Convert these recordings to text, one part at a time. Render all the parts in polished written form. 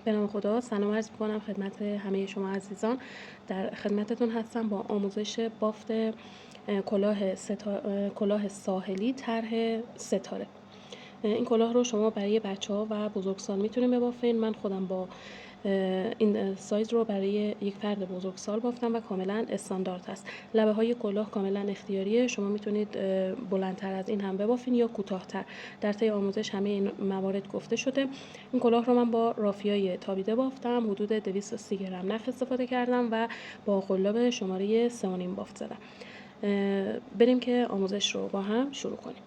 به نام خدا، سلام عرض می‌کنم خدمت همه شما عزیزان. در خدمتتون هستم با آموزش بافت کلاه ساحلی طرح ستاره. این کلاه رو شما برای بچه‌ها و بزرگسال میتونید ببافین. من خودم با این سایز رو برای یک فرد بزرگسال بافتم و کاملا استاندارد هست. لبه های کلاه کاملا اختیاریه، شما میتونید بلندتر از این هم ببافین یا کوتاه‌تر. در طی آموزش همه این موارد گفته شده. این کلاه رو من با رافیای تابیده بافتم، حدود 230 گرم نخ استفاده کردم و با قلاب شماره 3.5 بافت زدم. بریم که آموزش رو با هم شروع کنیم.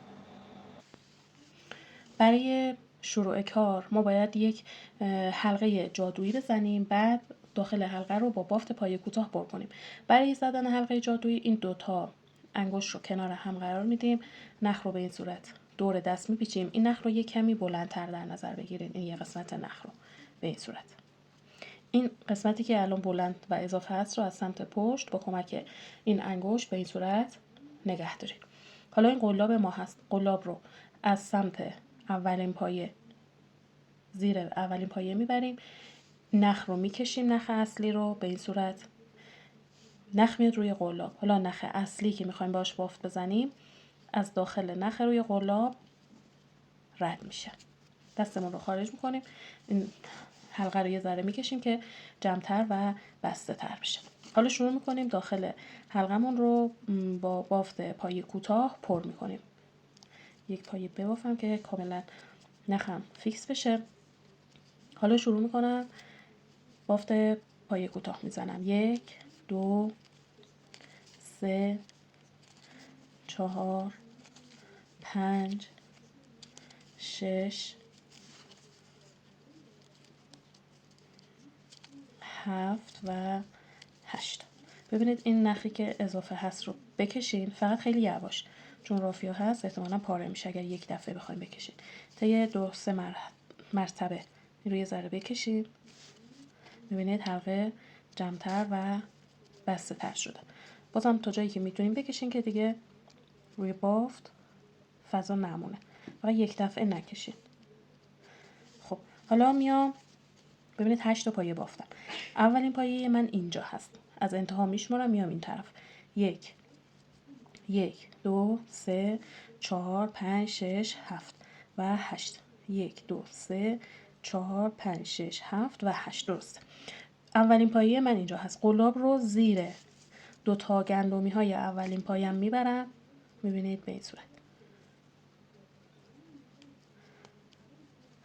برای شروع کار ما باید یک حلقه جادویی بزنیم، بعد داخل حلقه رو با بافت پایه کوتاه پر کنیم. برای زدن حلقه جادویی این دوتا انگشت رو کنار هم قرار میدیم، نخ رو به این صورت دور دست میپیچیم. این نخ رو یک کمی بلندتر در نظر بگیرید، این یه قسمت نخ رو به این صورت. این قسمتی که الان بلند و اضافه هست رو از سمت پشت با کمک این انگشت به این صورت نگه دارید. حالا این قلاب ما هست. قلاب رو از سمت اولین پایه، زیر اولین پایه میبریم، نخ رو میکشیم، نخ اصلی رو به این صورت، نخ میاد روی قلاب. حالا نخ اصلی که میخوایم باش بافت بزنیم از داخل نخ روی قلاب رد میشه. دستمون رو خارج میکنیم، این حلقه رو یه ذره میکشیم که جمع‌تر و بسته تر بشه. حالا شروع میکنیم داخل حلقمون رو با بافت پایه کوتاه پر میکنیم. یک پایه ببافم که کاملا نخم فیکس بشه. حالا شروع میکنم بافت پایه کوتاه میزنم. 1 2 3 4 5 6 7 و 8. ببینید این نخی که اضافه هست رو بکشین، فقط خیلی یواش، چون رافیا هست احتمالاً پاره میشه اگر یک دفعه بخوایم بکشین. طی 2-3 مرتبه این رو یه ذره بکشید. ببینید حلقه جمع‌تر و بسته تر شده. بازم تا جایی که میتونیم بکشین که دیگه روی بافت فضا نمونه، فقط یک دفعه نکشین. خب حالا میام، ببینید 8 تا پایه بافتم. اولین پایه من اینجا هست، از انتها میشمارم میام این طرف. 1 2 3 4 5 6 7 و 8. 1 2 3 4 5 6 7 و 8. درسته. اولین پایه من اینجا هست. قلاب رو زیر دو تا گندمی های اولین پایم میبرم، میبینید به این صورت،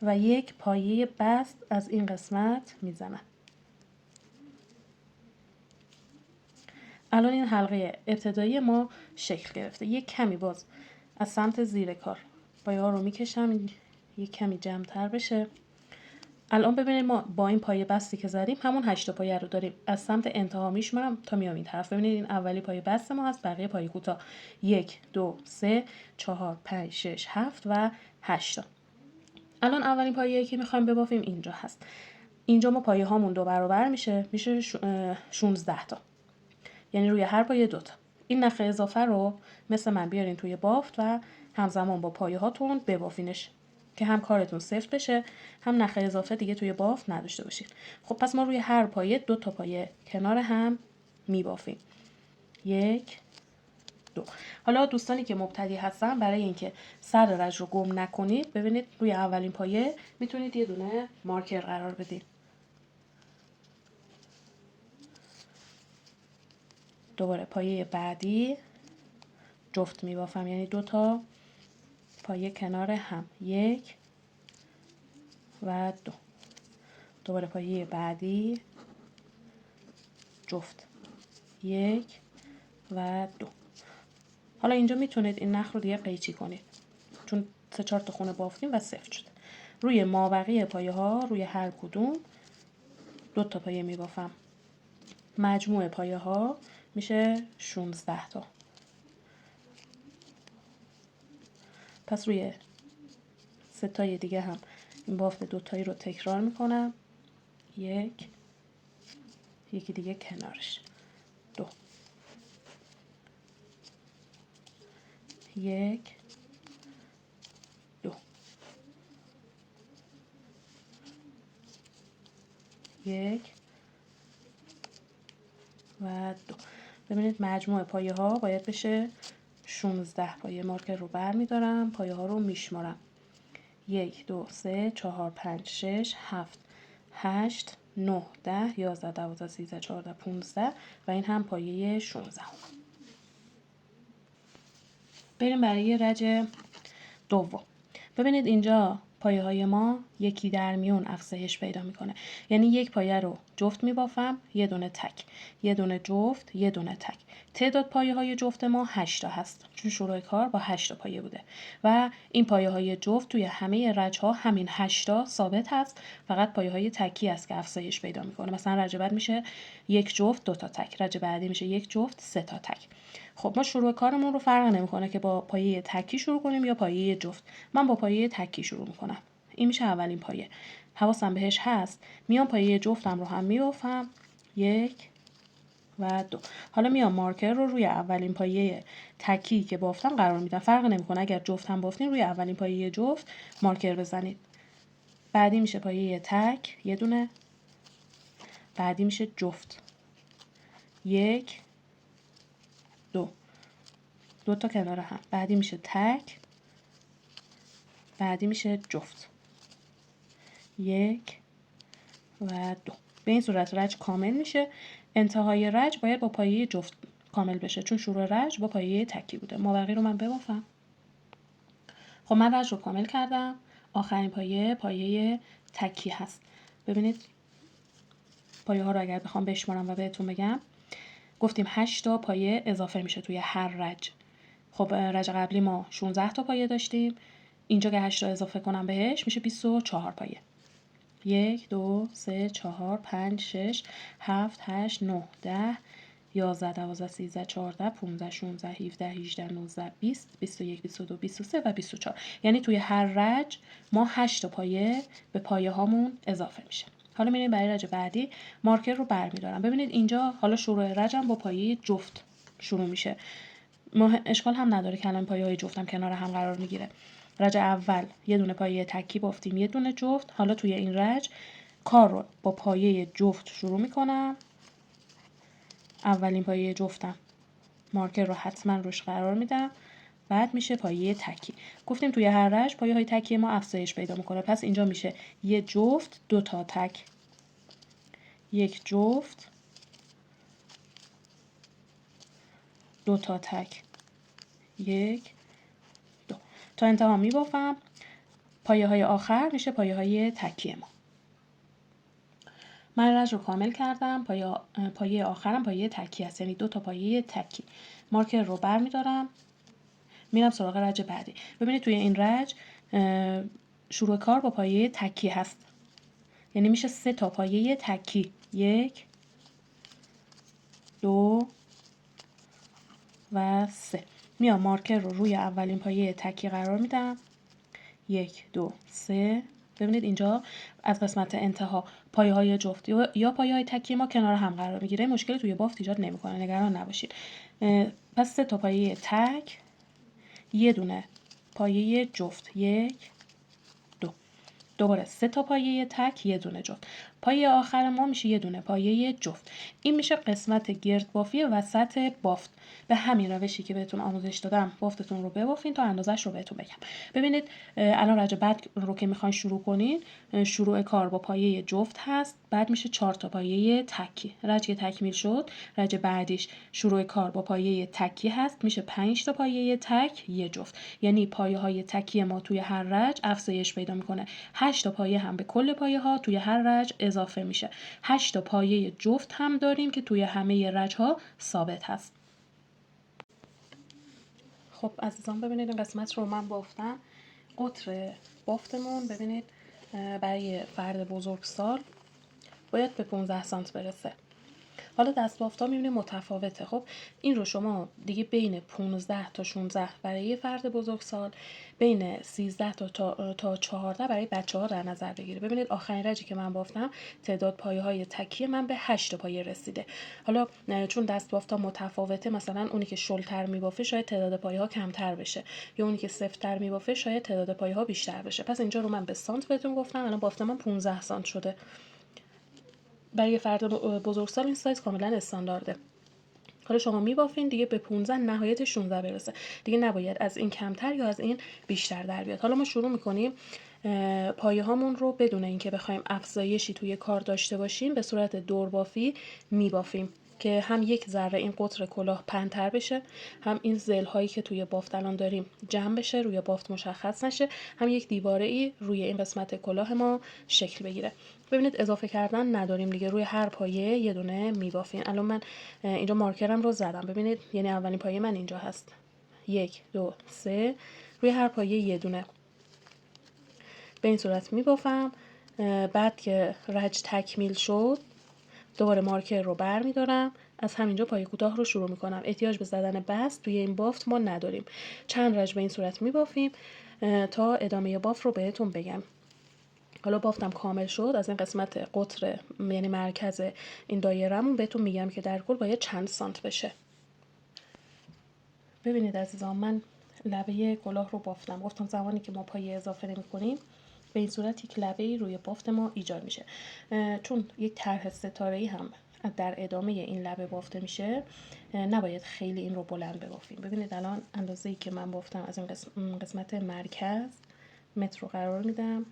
و یک پایه بست از این قسمت میزنم. الان این حلقه ابتدایی ما شکل گرفته. یک کمی باز از سمت زیر کار پایه ها رو میکشم یک کمی جمع تر بشه. الان ببینید ما با این پایه بستی که زدیم همون 8 تا پایه رو داریم. از سمت انتها میشمارم تا میام این طرف. ببینید این اولی پایه بست ما هست، بقیه پایه کوتاه. 1 2 3 4 5 6 7 و 8 تا. الان اولین پایه‌ای که میخوایم ببافیم اینجا هست. اینجا ما پایه هامون 2 برابر میشه 16 تا، یعنی روی هر پایه 2 تا. این نخ اضافه رو مثل من بیارین توی بافت و همزمان با پایه هاتون ببافینش که هم کارتون سفت بشه، هم نخ اضافه دیگه توی بافت نداشته باشین. خب پس ما روی هر پایه 2 تا پایه کنار هم میبافیم. 1 2. حالا دوستانی که مبتدی هستن، برای اینکه سر رج رو گم نکنید، ببینید روی اولین پایه میتونید یه دونه مارکر قرار بدید. دوباره پایه بعدی جفت میبافم، یعنی 2 تا پایه کنار هم. 1 و 2. دوباره پایه بعدی جفت. 1 و 2. حالا اینجا میتونید این نخ رو دیگه قیچی کنید، چون 3-4 تا خونه بافتیم و سفت شد. روی مابقی پایه ها روی هر کدوم 2 تا پایه میبافم. مجموع پایه ها میشه 16 تا. پس روی 3 تای دیگه هم این بافت 2 تایی رو تکرار میکنم. 1 یکی دیگه کنارش. 2 1 2 1 و 2. ببینید مجموع پایه ها باید بشه 16 پایه. مارکر رو برمیدارم، پایه ها رو میشمارم. 1 2 3 4 5 6 7 8 9 10 11 12 13 14 15 و این هم پایه 16. بریم برای رج دوم. ببینید اینجا پایه های ما یکی در میون افزایش پیدا میکنه. یعنی یک پایه رو جفت میبافم، یه دونه تک، یه دونه جفت، یه دونه تک. تعداد پایه های جفت ما 8 تا هست، چون شروع کار با 8 تا پایه بوده و این پایه های جفت توی همه رج ها همین 8 تا ثابت هست. فقط پایه های تکی است که افزایش پیدا میکنه. مثلا رج بعد میشه یک جفت 2 تا تک، رج بعدی میشه یک جفت 3 تا تک. خب ما شروع کارمون رو فرق نمیکنه که با پایه تکی شروع کنیم یا پایه جفت. من با پایه تکی شروع میکنم. این میشه اولین پایه. حواسم بهش هست. میام پایه جفتم رو هم میبافم. 1 و 2. حالا میام مارکر رو روی اولین پایه تکی که بافتم قرار میدم. فرق نمیکنه اگر جفت هم بافتین روی اولین پایه جفت مارکر بزنید. بعدی میشه پایه تک، یه دونه. بعدی میشه جفت. 1 2. 2 تا کنار هم. بعدی میشه تک. بعدی میشه جفت. 1 و 2. به این صورت رج کامل میشه. انتهای رج باید با پایه جفت کامل بشه، چون شروع رج با پایه تکی بوده. مابقی رو من ببافم. خب من رج رو کامل کردم. آخرین پایه تکی هست. ببینید پایه ها رو اگر بخوام بشمارم و بهتون بگم، گفتیم 8 تا پایه اضافه میشه توی هر رج. خب رج قبلی ما 16 تا پایه داشتیم. اینجا که 8 تا اضافه کنم بهش میشه 24 پایه. 1 2 3 4 5 6 7 8 9 10 11 12 13 14 15 16 17 18 19 20 21 22 23 و 24. یعنی توی هر رج ما 8 تا پایه به پایه هامون اضافه میشه. حالا میریم برای رج بعدی. مارکر رو برمیدارم. ببینید اینجا حالا شروع رجم با پایه جفت شروع میشه. اشکال هم نداره که الان پایه های جفتم کنار هم قرار میگیره. رج اول یه دونه پایه تکی بافتیم، یه دونه جفت. حالا توی این رج کار رو با پایه جفت شروع میکنم. اولین پایه جفتم مارکر رو حتما روش قرار میدم. بعد میشه پایه تکی. گفتیم توی هر رج پایه های تکی ما افزایش پیدا میکنه. پس اینجا میشه یه جفت 2 تا تک، یک جفت 2 تا تک، 1 2 تا انتها میبافم. پایه های آخر میشه پایه های تکی ما. من رج رو کامل کردم. پایه آخرم پایه تکی است، یعنی 2 تا پایه تکی. مارکر رو برمیدارم، میرم سراغ رج بعدی. ببینید توی این رج شروع کار با پایه تکی هست، یعنی میشه 3 تا پایه تکی. 1 2 و 3. میام مارکر رو روی اولین پایه تکی قرار میدم. 1 2 3. ببینید اینجا از قسمت انتها پایه های جفت یا پایه های تکی ما کنار هم قرار میگیره. مشکلی توی بافت ایجاد نمیکنه، نگران نباشید. پس 3 تا پایه تک، یه دونه پایه جفت. 1 2. دوباره 3 تا پایه تک، یه دونه جفت. پایه آخر ما میشه یه دونه پایه جفت. این میشه قسمت گرد بافی وسط بافت. به همین روشی که بهتون آموزش دادم بافتتون رو ببافین تا اندازش رو بهتون بگم. ببینید الان رج بعد رو که میخواین شروع کنین، شروع کار با پایه جفت هست. بعد میشه 4 تا پایه تکی. رج که تکمیل شد، رج بعدیش شروع کار با پایه تکی هست، میشه 5 تا پایه تک، یه جفت. یعنی پایه های تکی ما توی هر رج افزایش پیدا میکنه. 8 تا پایه هم به کل پایه ها توی هر رج اضافه میشه. 8 تا پایه جفت هم داریم که توی همه رج ها ثابت هست. خب عزیزان ببینید این قسمت رو من بافتم. قطر بافتمون ببینید برای فرد بزرگسال باید به 15 سانت برسه. حالا دست بافتا میبینید متفاوته. خب این رو شما دیگه بین 15 تا 16 برای فرد بزرگسال، بین 13 تا 14 برای بچه‌ها در نظر بگیرید. ببینید آخرین رجی که من بافتم تعداد پایه‌های تکی من به 8 پایه رسیده. حالا چون دست بافتا متفاوته، مثلا اونی که شل‌تر میبافه شاید تعداد پایه‌ها کمتر بشه، یا اونی که سفت‌تر میبافه شاید تعداد پایه‌ها بیشتر بشه. پس اینجا رو من به سانت بهتون گفتم. الان بافت من 15 سانت شده. برای یه فرد بزرگسال این سایز کاملا استاندارده. حالا شما میبافین دیگه به 15 نهایت 16 برسه، دیگه نباید از این کمتر یا از این بیشتر در بیاد. حالا ما شروع میکنیم پایه هامون رو بدون اینکه بخوایم افزایشی توی کار داشته باشیم به صورت دوربافی میبافیم که هم یک ذره این قطر کلاه پنتر بشه، هم این زل هایی که توی بافت الان داریم جمع بشه، روی بافت مشخص نشه، هم یک دیواره ای روی این قسمت کلاه ما شکل بگیره. ببینید اضافه کردن نداریم دیگه، روی هر پایه یه دونه میبافیم. الان من اینجا مارکرم رو زدم، ببینید یعنی اولین پایه من اینجا هست، 1 2 3، روی هر پایه یه دونه به این صورت میبافم. بعد که رج تکمیل شد دوباره مارکر رو بر میدارم، از همینجا پایه کوتاه رو شروع میکنم. احتیاج به زدن بست توی این بافت ما نداریم، چند رج به این صورت میبافیم تا ادامه بافت رو بهتون بگم. حالا بافتم کامل شد، از این قسمت قطر یعنی مرکز این دایره‌مون بهتون میگم که در کل باید چند سانت بشه. ببینید عزیزان، من لبه کلاه رو بافتم. گفتم زمانی که ما پایه اضافه نمی‌کنیم به این صورت یک لبه‌ای روی بافت ما ایجاد میشه. چون یک طرح ستاره‌ای هم در ادامه این لبه بافته میشه، نباید خیلی این رو بلند ببافیم. ببینید الان اندازه‌ای که من بافتم از این قسمت مرکز متر رو قرار میدم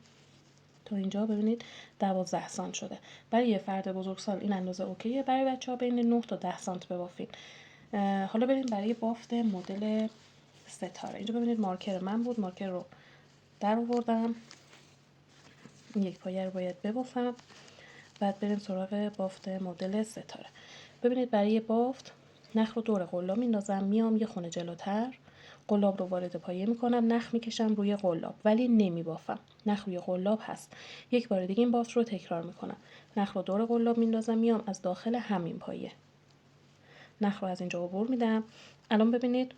تا اینجا، ببینید 12 سانت شده. برای یه فرد بزرگسال این اندازه اوکیه، برای بچه‌ها بین 9 تا 10 سانت ببافید. حالا بریم برای بافت مدل ستاره. اینجا ببینید مارکر من بود، مارکر رو در آوردم، این یک پایه رو باید ببافم. بعد بریم سراغ بافت مدل ستاره. ببینید برای بافت نخ رو دور قلاب میندازم، میام یه خونه جلوتر قلاب رو وارد پایه میکنم، نخ میکشم روی قلاب ولی نمیبافم، نخ روی قلاب هست. یک بار دیگه این بافت رو تکرار میکنم، نخ رو دور قلاب میندازم، میام از داخل همین پایه نخ رو از اینجا عبور میدم. الان ببینید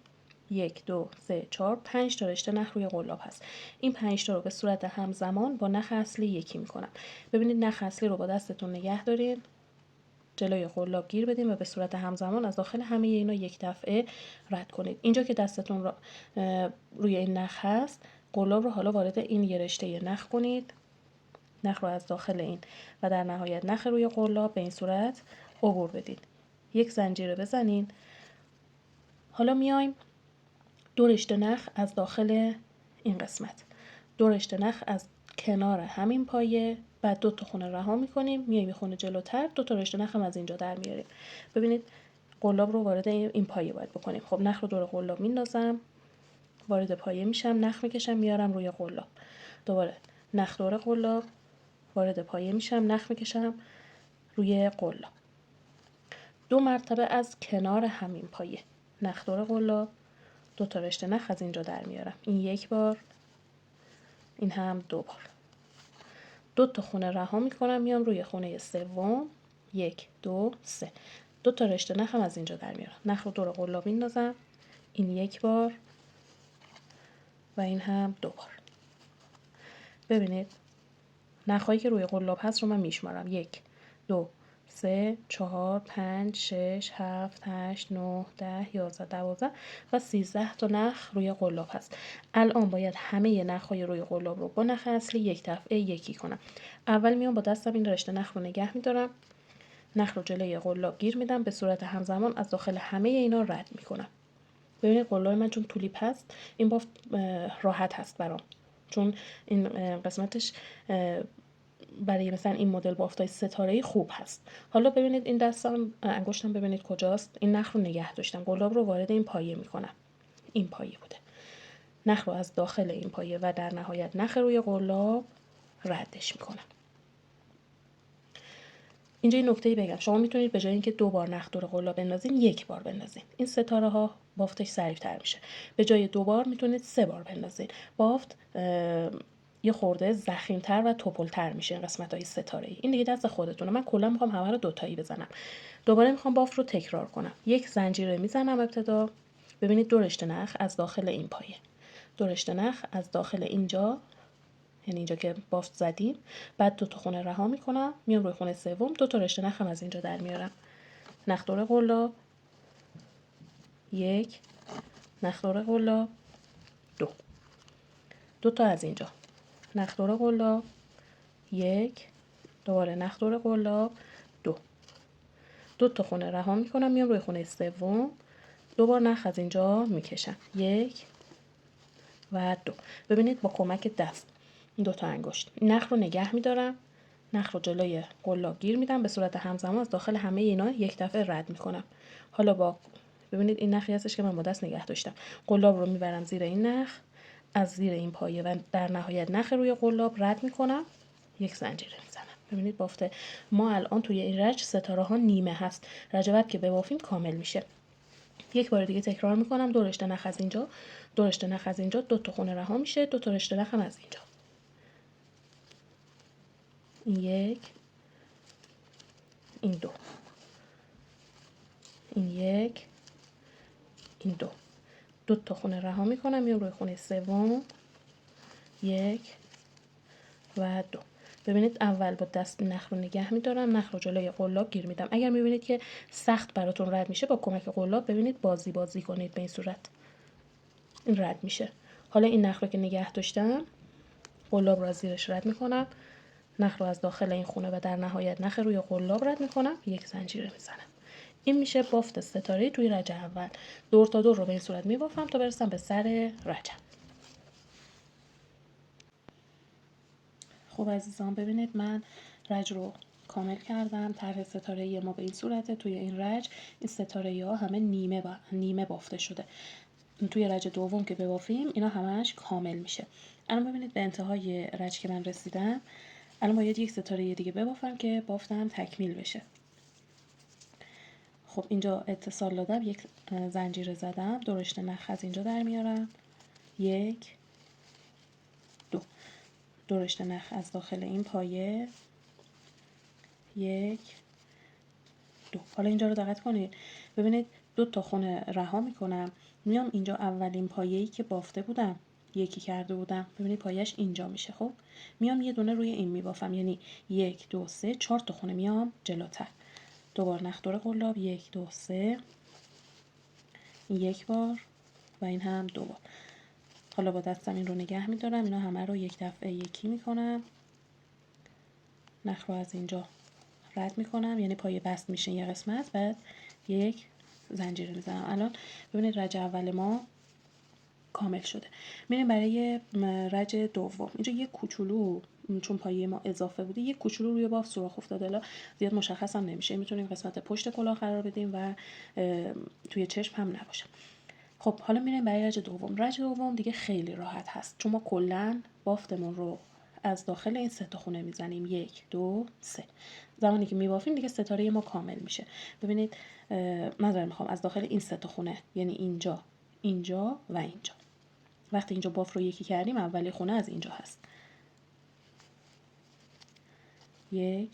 1 2 3 4 5 تا رشته نخ روی قلاب هست. این 5 تا رو به صورت همزمان با نخ اصلی یکی میکنم. ببینید نخ اصلی رو با دستتون نگه دارین، جلوی قلاب گیر بدین و به صورت همزمان از داخل همه اینا یک دفعه رد کنید. اینجا که دستتون رو روی این نخ هست، قلاب رو حالا وارد این یه رشته نخ کنید، نخ رو از داخل این و در نهایت نخ روی قلاب به این صورت عبور بدید. یک زنجیره بزنین. حالا میایم دو رشته نخ از داخل این قسمت، دو رشته نخ از کنار همین پایه، بعد 2 تا خونه رها میکنیم، میایم یه خونه جلوتر 2 تا رشته نخ هم از اینجا در میاریم. ببینید قلاب رو وارد این پایه باید بکنیم. خب نخ رو دور قلاب میندازم، وارد پایه میشم، نخ میکشم میارم روی قلاب، دوباره نخ دور قلاب، وارد پایه میشم، نخ میکشم روی قلاب، 2 مرتبه از کنار همین پایه نخ دور قلاب، 2 تا رشته نخ از اینجا در میارم، این یک بار، این هم 2 بار. 2 تا خونه رها میکنم، میام روی خونه سوم، 1 2 3، 2 تا رشته نخ هم از اینجا در میارم، نخ رو دور قلاب میندازم، این یک بار و این هم 2 بار. ببینید نخهایی که روی قلاب هست رو من میشمارم، 1 2 3 4 5 6 7 8 9 10 11 12 و 13 تا نخ روی قلاب هست. الان باید همه نخهای روی قلاب رو با نخ اصلی یک دفعه یکی کنم. اول میام با دستم این رشته نخ رو نگه میدارم، نخ رو جلوی قلاب گیر میدم، به صورت همزمان از داخل همه اینا رد میکنم. ببینید قلاب من چون طولی هست این بافت راحت هست برام، چون این قسمتش برای مثلا این مدل بافتای ستاره‌ای خوب هست. حالا ببینید این دستم انگشتم ببینید کجاست، این نخ رو نگه داشتم، قلاب رو وارد این پایه میکنم، این پایه بوده، نخ رو از داخل این پایه و در نهایت نخ روی قلاب ردش میکنم. اینجا این نکته بگم، شما میتونید به جای اینکه 2 بار نخ دور قلاب بندازین 1 بار بندازین، این ستاره ها بافتش سریع‌تر میشه. به جای 2 بار میتونید 3 بار بندازین، بافت یه خورده ضخیم‌تر و توپل‌تر میشه. این قسمت‌های ستاره‌ای این دیگه دست خودتونه، من کلا میخوام همه رو دوتایی بزنم. دوباره میخوام بافت رو تکرار کنم، یک زنجیره میزنم ابتدا، ببینید 2 رشته نخ از داخل این پایه، 2 رشته نخ از داخل اینجا، یعنی اینجا که بافت زدیم، بعد 2 تا خونه رها میکنم، میام روی خونه سوم، 2 تا رشته نخ هم از اینجا در میارم، نخ دور قلاب، 1 نخ دور قلاب، 2 2 تا از اینجا، نخ دور قلاب، 1 دوباره نخ دور قلاب، 2 تا خونه رها میکنم، میام روی خونه سوم، 2 بار نخ از اینجا میکشم، 1 و 2. ببینید با کمک دست این 2 تا انگشت نخ رو نگه میدارم، نخ رو جلوی قلاب گیر میدم، به صورت همزمان از داخل همه اینا یک دفعه رد میکنم. حالا با ببینید این نخی هستش که من با دست نگه داشتم، قلاب رو میبرم زیر این نخ، از زیر این پایه و در نهایت نخ روی قلاب رد میکنم، یک زنجیره میزنم. ببینید بافت ما الان توی این رج ستاره ها نیمه هست، رج بعد که ببافیم کامل میشه. یک بار دیگه تکرار میکنم، 2 رشته نخ از اینجا، 2 رشته نخ از اینجا، 2 تا خونه رها میشه، 2 تا رشته نخ هم از اینجا. این 1، این 2، این 1، این 2. 2 تا خونه رها میکنم، میام روی خونه سوم، 1 و 2. ببینید اول با دست نخ رو نگه میدارم، نخ رو جلوی قلاب گیر میدم. اگر میبینید که سخت براتون رد میشه، با کمک قلاب ببینید بازی کنید، به این صورت این رد میشه. حالا این نخ رو که نگه داشتم، قلاب رو از زیرش رد میکنم، نخ رو از داخل این خونه و در نهایت نخ روی قلاب رد میکنم، یک زنجیره میزنم. این میشه بافت ستاره توی رج اول. دور تا دور رو به این صورت میبافم تا برسم به سر رجم. خب عزیزان ببینید من رج رو کامل کردم. طرح ستاره ما به این صورته. توی این رج این ستاره ها همه نیمه بافته شده. توی رج دوم که ببافیم اینا همش کامل میشه. الان ببینید به انتهای رج که من رسیدم، الان باید یک ستاره دیگه ببافم که بافتم تکمیل بشه. خب اینجا اتصال دادم، یک زنجیره زدم، 2 رشته نخ از اینجا در میارم، 1، 2، 2 رشته نخ از داخل این پایه، 1، 2. حالا اینجا رو دقت کنید، ببینید 2 تا خونه رها میکنم، میام اینجا اولین پایه‌ای که بافته بودم یکی کرده بودم، ببینید پایه‌اش اینجا میشه. خب میام یه دونه روی این میبافم، یعنی 1، 2، 3، 4 تا خونه میام جلوتر، 2 بار نخ دور قلاب، 1، 2، 3، این 1 بار و این هم 2 بار. حالا با دستم این رو نگه میدارم، اینا همه رو یک دفعه یکی میکنم، نخ رو از اینجا رد میکنم، یعنی پایه بست میشه یه قسمت، بعد یک زنجیره میزنم. الان ببینید رج اول ما کامل شده. میریم برای رج دوم. اینجا یک کوچولو چون پایه ما اضافه بوده، یک کوچولو روی بافت سوراخ افتاده، حالا زیاد مشخص هم نمیشه، میتونیم قسمت پشت کلاه قرار بدیم و توی چشم هم نباشه. خب حالا میریم برای رج دوم. رج دوم دیگه خیلی راحت هست، چون ما کلا بافتمون رو از داخل این 3 تا خونه میزنیم، 1، 2، 3. زمانی که میبافیم دیگه ستاره ما کامل میشه. ببینید من میخوام از داخل این 3 تا خونه، یعنی اینجا، اینجا و اینجا. وقتی اینجا باف رو یکی کردیم، اولی خونه از اینجا هست، 1،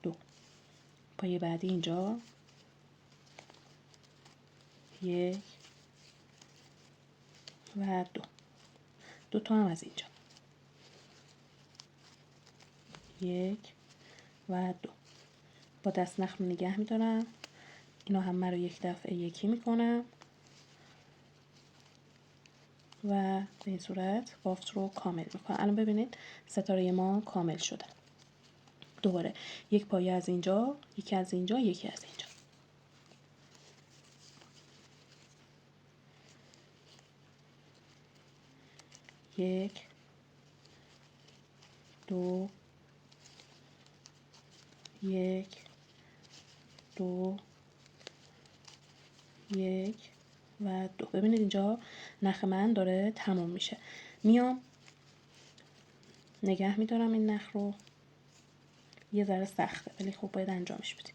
2. پایه بعدی اینجا، 1 و 2. 2 تا هم از اینجا، 1 و 2. با دست نخ نگه میدارم، اینا همه رو یک دفعه یکی میکنم و به این صورت بافت رو کامل میکنم. الان ببینید ستاره ما کامل شده. دوباره یک پایه از اینجا، یکی از اینجا، یکی از اینجا، 1، 2، 1، 2، 1 و 2. ببینید اینجا نخ من داره تموم میشه. میام نگه میدارم این نخ رو، یه ذره سخته ولی خب باید انجامش بدیم.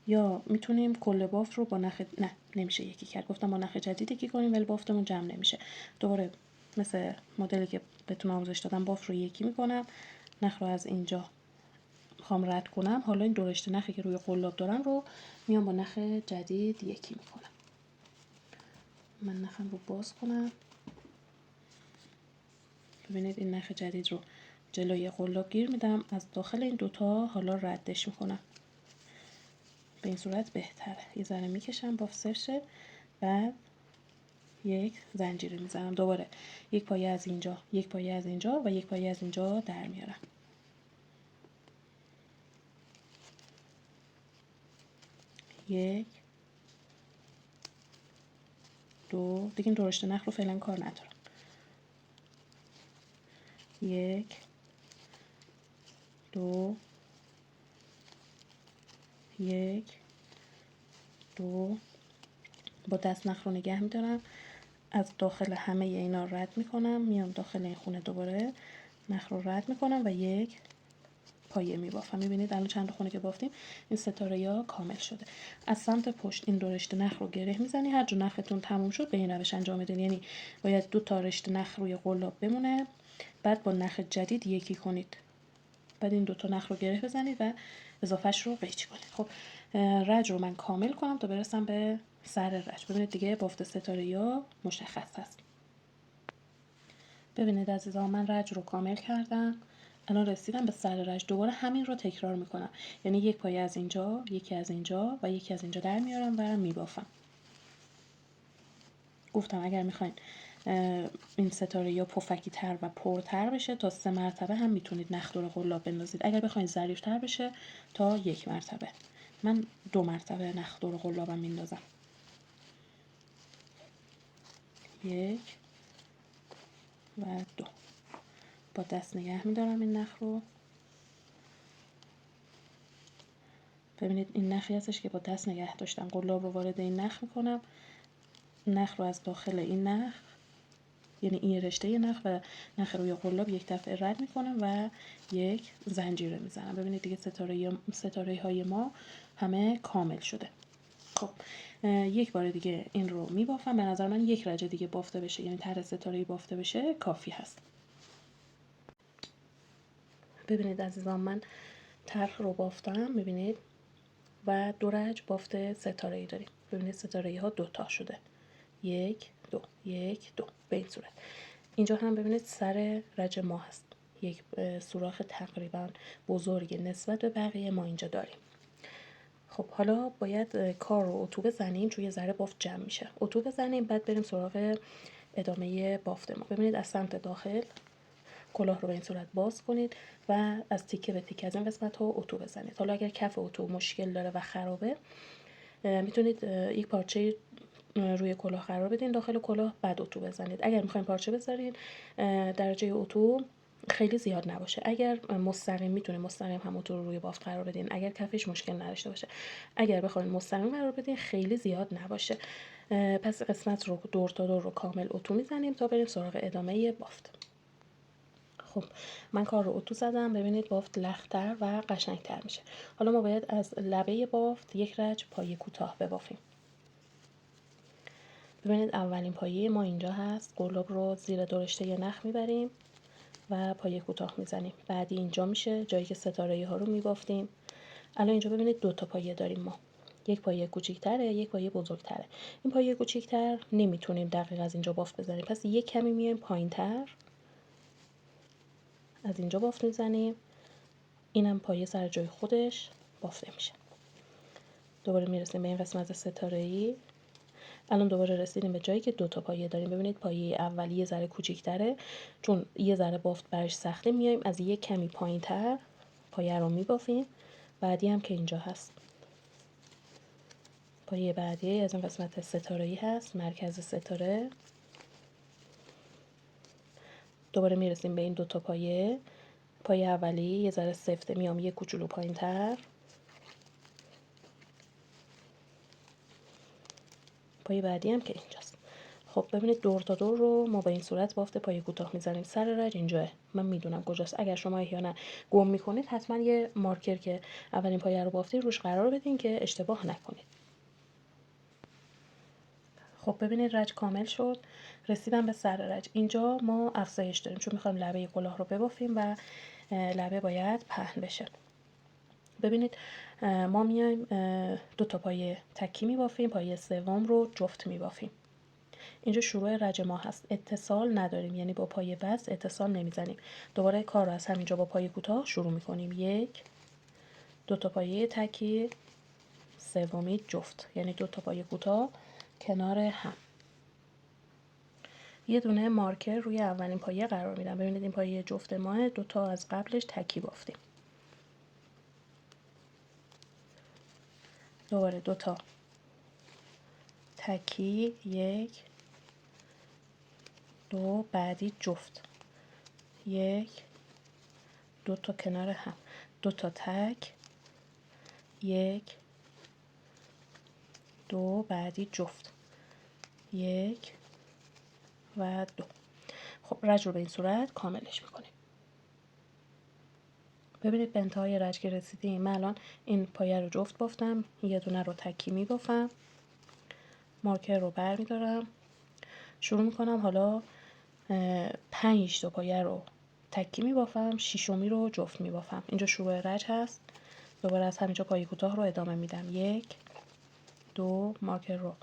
یا میتونیم کل بافت رو با نخ نمیشه یکی کرد، گفتم با نخ جدید یکی کنیم ولی بافتمون جمع نمیشه. دوباره مثل مدلی که بهتون آموزش دادم بافت رو یکی میکنم، نخ رو از اینجا میخوام رد کنم، حالا این 2 رشته نخی که روی قلاب دارم رو میام با نخ جدید یکی میکنم. من نخم رو باز کنم، ببینید این نخ جدید رو جلوی قلاب گیر میدم، از داخل این 2 تا حالا ردش میکنم، به این صورت بهتره. یه ذره میکشم بافت صفر شه، بعد یک زنجیره میزنم. دوباره یک پایه از اینجا، یک پایه از اینجا و یک پایه از اینجا در میارم. یک، دو، دیگه این درشت نخ رو فعلا کار ندارم. یک، دو، یک، دو، با دست نخ رو نگه میدارم، از داخل همه اینا رد میکنم، میام داخل این خونه دوباره نخ رو رد میکنم و یک پایه میبافم. میبینید الان چند خونه که بافتیم این ستاره یا کامل شده. از سمت پشت این دو رشته نخ رو گره میزنی، هر جا نختون تموم شد به این روش انجام بدین. یعنی باید 2 تا رشته نخ روی قلاب بمونه، بعد با نخ جدید یکی کنید، بعد این 2 تا نخ رو گره بزنید و اضافهش رو قیچی کنید. خب رج رو من کامل کنم تا برسم به سر رج. ببینید دیگه بافت ستاره یا مشخص هست. ببینید عزیزان من رج رو کامل کردم، الان رسیدم به سر رج. دوباره همین رو تکرار میکنم، یعنی یک پایه از اینجا، یکی از اینجا و یکی از اینجا در میارم و میبافم. گفتم اگر میخواین این ستاره یا پفکی تر و پرتر بشه تا 3 مرتبه هم میتونید نخ دور قلاب بندازید. اگر بخواین ظریف‌تر بشه تا 1 مرتبه. من 2 مرتبه نخ دور قلابم میندازم. 1 و 2. با دست نگه میدارم این نخ رو. ببینید این نخی هستش که با دست نگه داشتم. قلاب رو وارد این نخ میکنم، نخ رو از داخل این نخ، یعنی این رشته نخ و نخ روی قلاب یک دفعه رد میکنم و یک زنجیره میزنم. ببینید دیگه ستاره های ما همه کامل شده. خب یک بار دیگه این رو میبافم. به نظر من یک رج دیگه بافته بشه، یعنی طرح ستاره بافته بشه کافی هست. ببینید عزیزان من طرح رو بافتم، میبینید و 2 رج بافت ستاره ای داریم. ببینید ستاره ها 2 تا شده، 1 2 1 2 به این صورت. اینجا هم ببینید سر رج ما هست، یک سوراخ تقریبا بزرگ نسبت به بقیه ما اینجا داریم. خب حالا باید کار رو اتو بزنیم چون یه ذره بافت جمع میشه. اتو بزنیم بعد بریم سراغ ادامه بافت ما. ببینید از سمت داخل کلاه رو به این صورت باز کنید و از تیکه به تیکه از این قسمت ها اتو بزنید. حالا اگر کف اتو مشکل داره و خرابه میتونید یک پارچه روی کلاه قرار بدین داخل کلاه، بعد اتو بزنید. اگر میخواین پارچه بذارین درجه اتو خیلی زیاد نباشه. اگر مستقیم میتونید مستقیم هم اتو رو روی بافت قرار بدین اگر کفش مشکل نداشته باشه. اگر بخواید مستقیم قرار بدین خیلی زیاد نباشه. پس قسمت رو دور تا دور رو کامل اتو میزنیم تا بریم سراغ ادامه بافت. خب من کار رو اتو زدم، ببینید بافت لخت‌تر و قشنگتر میشه. حالا ما باید از لبه بافت یک رج پایه کوتاه ببافیم. ببینید اولین پایه ما اینجا هست، قلاب رو زیر دو رشته نخ میبریم و پایه کوتاه میزنیم. بعدی اینجا میشه جایی که ستاره ها رو میبافتیم. الان اینجا ببینید 2 تا پایه داریم ما، یک پایه کوچیک‌تره یک پایه بزرگتره. این پایه کوچیک‌تر نمیتونیم دقیق از اینجا بافت بزنیم، پس یک کمی میایم پایین‌تر از اینجا بافت میزنیم. اینم پایه سر جای خودش بافته میشه. دوباره میرسیم به این قسمت ستاره‌ای. الان دوباره رسیدیم به جایی که 2 تا پایه داریم. ببینید پایه اولی یه ذره کوچیک‌تره چون یه ذره بافت برش سخته، میایم از یک کمی پایین‌تر پایه رو میبافیم. بعدی هم که اینجا هست، پایه بعدی از این قسمت ستاره‌ای هست، مرکز ستاره. دوباره میرسیم به این 2 تا پایه. پایه اولی یه ذره سفته، میام یه کوچولو پایین‌تر. پایه بعدی هم که اینجاست. خب ببینید دور تا دور رو ما با این صورت بافت پایه کوتاه میزنیم. سر رج اینجاه، من میدونم کجاست. اگر شما احیانا گم میکنید حتما یه مارکر که اولین پایه رو بافتید روش قرار بدین که اشتباه نکنید. خب ببینید رج کامل شد، رسیدم به سر رج. اینجا ما افزایش داریم چون میخوایم لبه کلاه رو ببافیم و لبه باید پهن بشه. ببینید ما میایم 2 تا پایه تکی میبافیم، پایه سوم رو جفت میبافیم. اینجا شروع رج ما هست، اتصال نداریم، یعنی با پایه بست اتصال نمیزنیم. دوباره کار رو از همینجا با پایه کوتاه شروع میکنیم. 1 2 تا پایه تکی، سومی جفت، یعنی 2 تا پایه کوتاه کنار هم. یه دونه مارکر روی اولین پایه قرار میدم. ببینید این پایه جفت ماه، 2 تا از قبلش تکی بافتیم. دوباره 2 تا تکی، 1 2 بعدی جفت، 1 2 تا کنار هم، 2 تا تک، 1 2 بعدی جفت، 1 و 2. خب رج رو به این صورت کاملش میکنیم. ببینید به انتهای رج که رسیدیم، من الان این پایه رو جفت بافتم، یه دونه رو تکی میبافم، مارکر رو بر میدارم، شروع میکنم حالا 5 تا پایه رو تکی میبافم، ششمی رو جفت میبافم. اینجا شروع رج هست. دوباره از همینجا پایه کوتاه رو ادامه میدم. 1 2 مارکر رو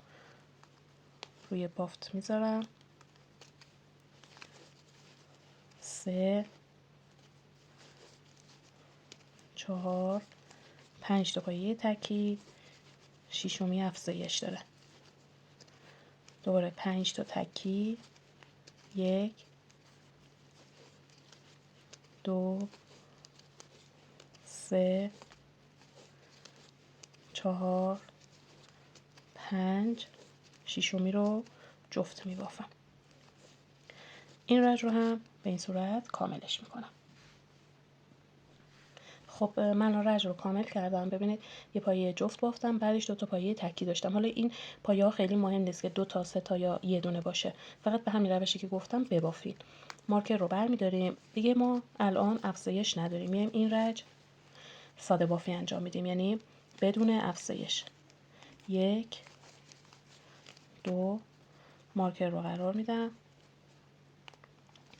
روی بافت میذارم، 3 4 5 تا پایه تکی، ششمی افزایش داره. دوباره 5 تا تکی، 1 2 3 4 5 ششمی رو جفت میبافم. این رج رو هم به این صورت کاملش میکنم. خب من رج رو کامل کردم. ببینید یه پایه جفت بافتم، بعدش 2 تا پایه تکی داشتم. حالا این پایه ها خیلی مهم نیست که 2 تا 3 تا یا یه دونه باشه، فقط به همین روشی که گفتم ببافید. مارکر رو برمی‌داریم. دیگه ما الان افزایش نداریم، میایم این رج ساده بافی انجام میدیم، یعنی بدون افزایش. 1 2 مارکر رو قرار میدم،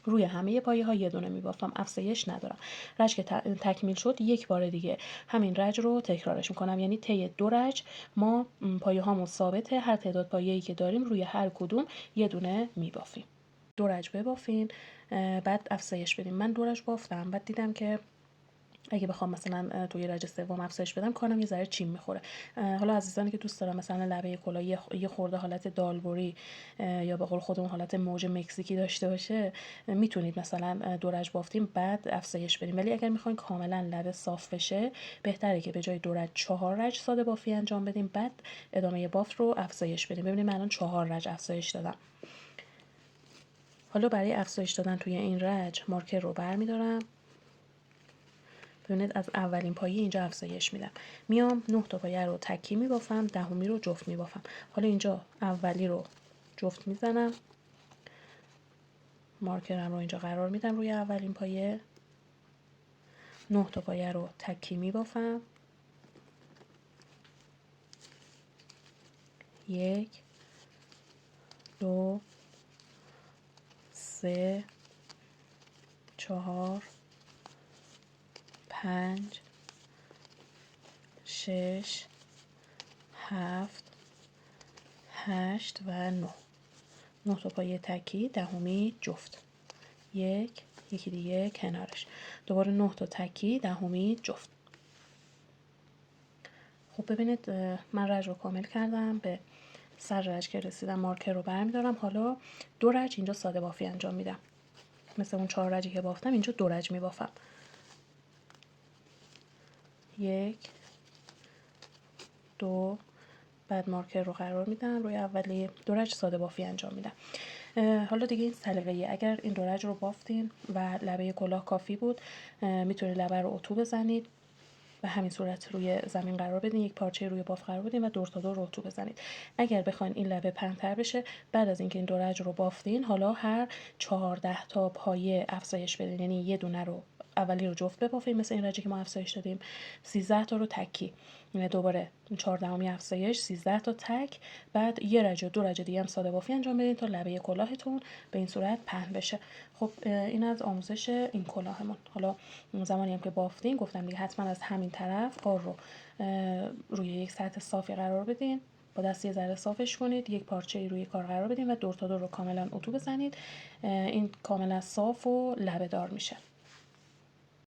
روی همه پایه ها یه دونه میبافم، افزایش ندارم. رج که تکمیل شد، یک بار دیگه همین رج رو تکرارش میکنم، یعنی طی 2 رج ما پایه هامون ثابته، هر تعداد پایه‌ای که داریم روی هر کدوم یه دونه میبافیم. 2 رج ببافین، بعد افزایش بدیم. من 2 رج بافتم، بعد دیدم که اگه بخوام مثلا توی رج سوم افزایش بدم کارم یه ذره چیم میخوره. حالا عزیزانی که دوست دارن مثلا لبه کلاه یه خورده حالت دالبوری یا به قول خودمون حالت موج مکزیکی داشته باشه، میتونید مثلا 2 رج بافتیم بعد افزایش بدیم. ولی اگر میخواین کاملا لبه صاف بشه، بهتره که به جای 2 رج 4 رج ساده بافی انجام بدیم، بعد ادامه بافت رو افزایش بدیم. ببینید من الان 4 رج افزایش دادم. حالا برای افزایش دادن توی این رج مارکر رو برمی‌دارم. ببینید از اولین پایه اینجا افزایش میدم، میام 9 تا پایه رو تکی میبافم، دهمی رو جفت میبافم. حالا اینجا اولی رو جفت میزنم، مارکرم رو اینجا قرار میدم روی اولین پایه، 9 تا پایه رو تکی میبافم، 1 2 3 4 5 6 7 8 و 9 تا پایه تکی، دهمی جفت، یکی دیگه کنارش، دوباره 9 تا تکی، دهمی جفت. خب ببینید من رج رو کامل کردم، به سر رج که رسیدم مارکر رو برمیدارم. حالا 2 رج اینجا ساده بافی انجام میدم، مثل اون 4 رجی که بافتم اینجا 2 رج میبافم. 1 2 بعد مارکر رو قرار میدم روی اولی، 2 رج ساده بافی انجام میدم. حالا دیگه این سلیقه‌ایه، اگر این 2 رج رو بافتین و لبه کلاه کافی بود، میتونید لبه رو اتو بزنید و همین صورت روی زمین قرار بدین، یک پارچه روی باف قرار بدین و دور تا دور اتو بزنید. اگر بخواین این لبه پهن‌تر بشه، بعد از اینکه این 2 رج رو بافتین، حالا هر 14 تا پایه افزایش بدین، یعنی یه دونه رو اولی رو جفت ببافیم مثل این رجی که ما افزایش دادیم، 13 تا رو تکی، دوباره 14می افزایش، 13 تا تک، بعد یه رج و 2 رج دیگه هم ساده بافی انجام بدین تا لبه کلاهتون به این صورت پهن بشه. خب این از آموزش این کلاهمون. حالا زمانی هم که بافتین گفتم دیگه حتما از همین طرف کار رو روی یک سطح صافی قرار بدین، با دست یه ذره صافش کنید، یک پارچه روی کار قرار بدین و دور تا دور رو کاملا اتو بزنید. این کاملا صاف و لبه دار میشه.